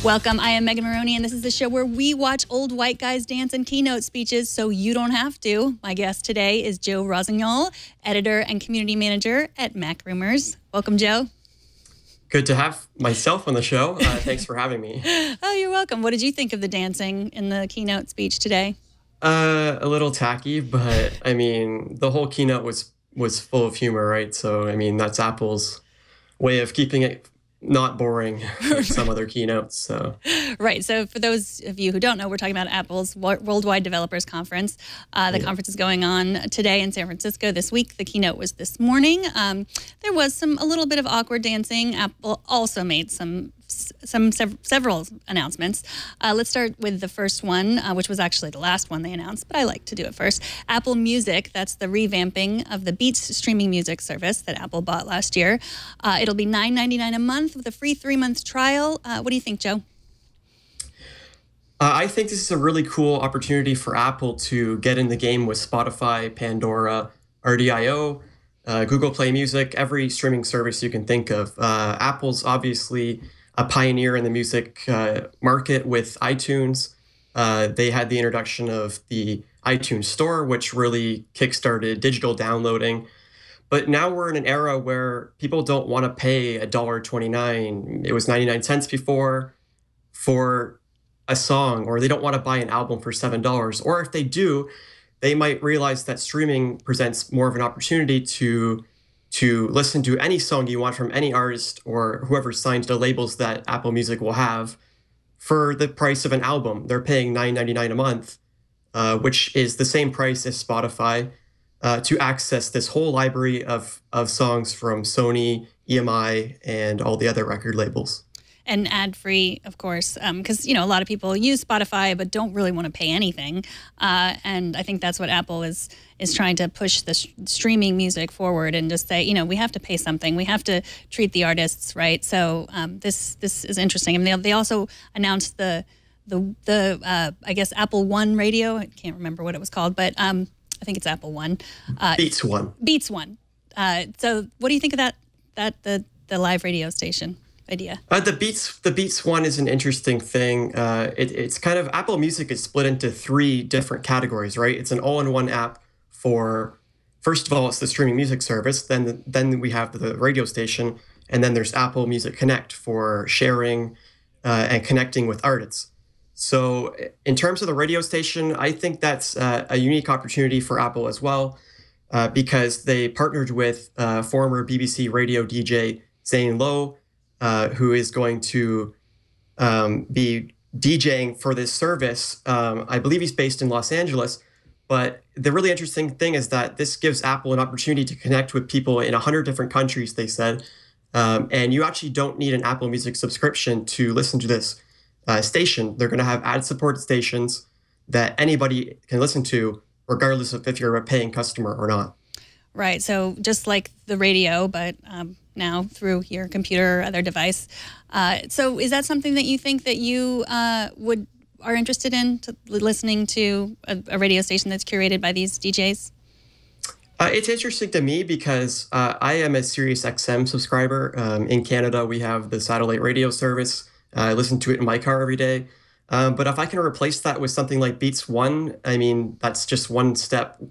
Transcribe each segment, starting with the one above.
Welcome. I am Megan Maroney, and this is the show where we watch old white guys dance in keynote speeches so you don't have to. My guest today is Joe Rossignol, editor and community manager at Mac Rumors. Welcome, Joe. Good to have myself on the show. Thanks for having me. Oh, you're welcome. What did you think of the dancing in the keynote speech today? A little tacky, but I mean, the whole keynote was full of humor, right? So, I mean, that's Apple's way of keeping it not boring like some other keynotes. So right. So for those of you who don't know, we're talking about Apple's Worldwide Developers Conference. The conference is going on today in San Francisco this week. The keynote was this morning. There was a little bit of awkward dancing. Apple also made several announcements. Let's start with the first one, which was actually the last one they announced, but I like to do it first. Apple Music, that's the revamping of the Beats streaming music service that Apple bought last year. It'll be $9.99 a month with a free 3-month trial. What do you think, Joe? I think this is a really cool opportunity for Apple to get in the game with Spotify, Pandora, RDIO, Google Play Music, every streaming service you can think of. Apple's obviously a pioneer in the music market with iTunes. They had the introduction of the iTunes Store, which really kickstarted digital downloading. But now we're in an era where people don't want to pay $1.29. It was 99 cents before for a song, or they don't want to buy an album for $7. Or if they do, they might realize that streaming presents more of an opportunity to listen to any song you want from any artist or whoever signed the labels that Apple Music will have for the price of an album. They're paying $9.99 a month, which is the same price as Spotify, to access this whole library of songs from Sony, EMI, and all the other record labels. And ad-free, of course, because, a lot of people use Spotify but don't really want to pay anything. And I think that's what Apple is trying to push the streaming music forward and just say, we have to pay something. We have to treat the artists right. So this is interesting. I mean, they also announced the I guess, Apple One radio. I can't remember what it was called, but I think it's Apple One. Beats One. Beats One. So what do you think of that the live radio station idea? The Beats One is an interesting thing. It's kind of, Apple Music is split into 3 different categories, right? It's an all-in-one app for, first of all, it's the streaming music service. Then we have the radio station, and then there's Apple Music Connect for sharing and connecting with artists. So in terms of the radio station, I think that's a unique opportunity for Apple as well, because they partnered with former BBC radio DJ Zane Lowe, who is going to be DJing for this service. I believe he's based in Los Angeles. But the really interesting thing is that this gives Apple an opportunity to connect with people in 100 different countries, they said. And you actually don't need an Apple Music subscription to listen to this station. They're going to have ad-supported stations that anybody can listen to, regardless of if you're a paying customer or not. Right. So just like the radio, but now through your computer or other device. So is that something that you think that you are interested in, listening to a radio station that's curated by these DJs? It's interesting to me because I am a Sirius XM subscriber. In Canada, we have the satellite radio service. I listen to it in my car every day. But if I can replace that with something like Beats One, I mean, that's just one step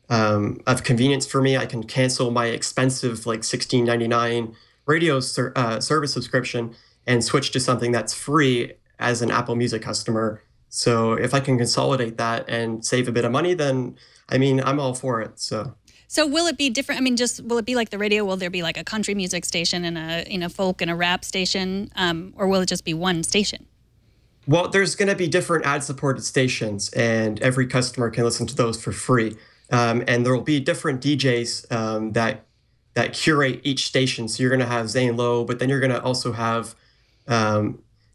of convenience for me. I can cancel my expensive like $16.99 radio service subscription and switch to something that's free as an Apple Music customer. So if I can consolidate that and save a bit of money, then I mean, I'm all for it. So will it be different? I mean, will it be like the radio? Will there be like a country music station and a folk and a rap station, or will it just be one station? Well, there's going to be different ad-supported stations, and every customer can listen to those for free. And there will be different DJs that curate each station. So you're going to have Zane Lowe, but then you're going to also have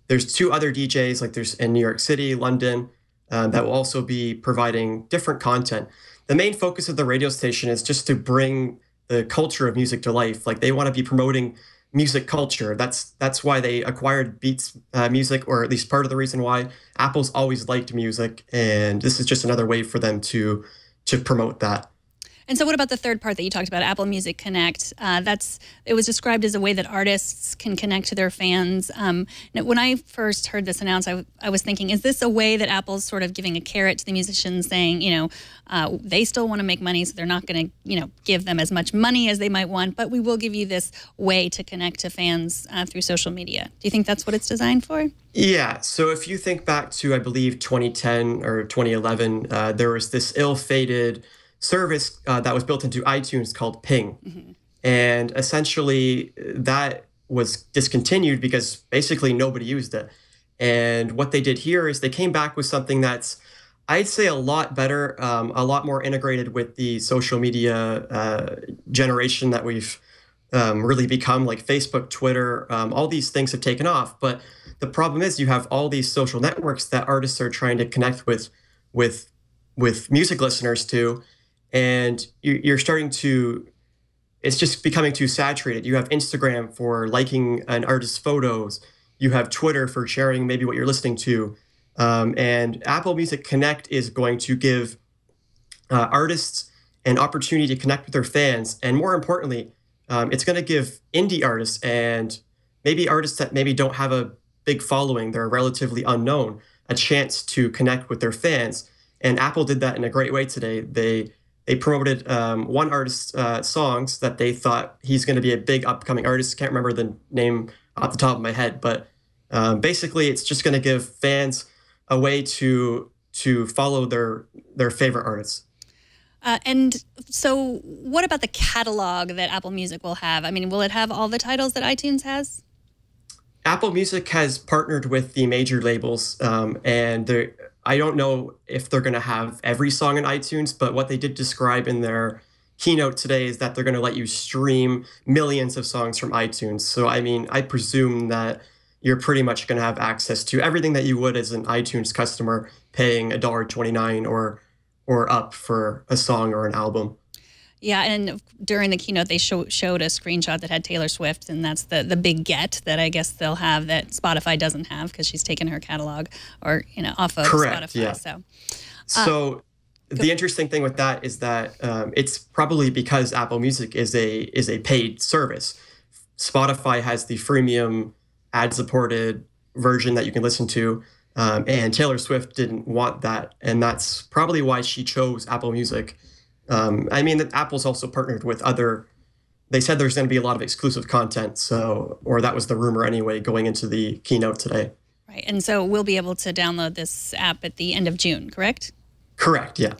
there's 2 other DJs, like there's in New York City, London, that will also be providing different content. The main focus of the radio station is just to bring the culture of music to life. Like they want to be promoting music culture. That's why they acquired Beats Music, or at least part of the reason why. Apple's always liked music, and this is just another way for them to promote that. And so what about the third part that you talked about, Apple Music Connect? It was described as a way that artists can connect to their fans. Now, when I first heard this announced, I was thinking, is this a way that Apple's sort of giving a carrot to the musicians, saying, they still want to make money, so they're not going to, give them as much money as they might want, but we will give you this way to connect to fans through social media. Do you think that's what it's designed for? Yeah. So if you think back to, I believe, 2010 or 2011, there was this ill-fated service that was built into iTunes called Ping. Mm-hmm. And essentially that was discontinued because basically nobody used it. And what they did here is they came back with something that's, I'd say, a lot better, a lot more integrated with the social media generation that we've really become, like Facebook, Twitter. All these things have taken off. But the problem is you have all these social networks that artists are trying to connect with music listeners to. And you're starting to, it's just becoming too saturated. You have Instagram for liking an artist's photos. You have Twitter for sharing maybe what you're listening to. And Apple Music Connect is going to give artists an opportunity to connect with their fans. And more importantly, it's going to give indie artists and maybe artists that maybe don't have a big following, they're relatively unknown, a chance to connect with their fans. And Apple did that in a great way today. They promoted one artist's songs that they thought he's going to be a big upcoming artist. Can't remember the name off the top of my head, but basically it's just going to give fans a way to follow their favorite artists. And so what about the catalog that Apple Music will have? I mean, will it have all the titles that iTunes has? Apple Music has partnered with the major labels, and I don't know if they're going to have every song in iTunes, but what they did describe in their keynote today is that they're going to let you stream millions of songs from iTunes. So, I mean, I presume that you're pretty much going to have access to everything that you would as an iTunes customer paying $1.29 or up for a song or an album. Yeah, and during the keynote, they showed a screenshot that had Taylor Swift, and that's the big get that I guess they'll have that Spotify doesn't have because she's taken her catalog or off of Correct, Spotify. Yeah. So the interesting thing with that is that it's probably because Apple Music is a paid service. Spotify has the freemium ad-supported version that you can listen to, and Taylor Swift didn't want that, and that's probably why she chose Apple Music. I mean, Apple's also partnered with they said there's going to be a lot of exclusive content, or that was the rumor anyway, going into the keynote today. Right, and so we'll be able to download this app at the end of June, correct? Correct, yeah.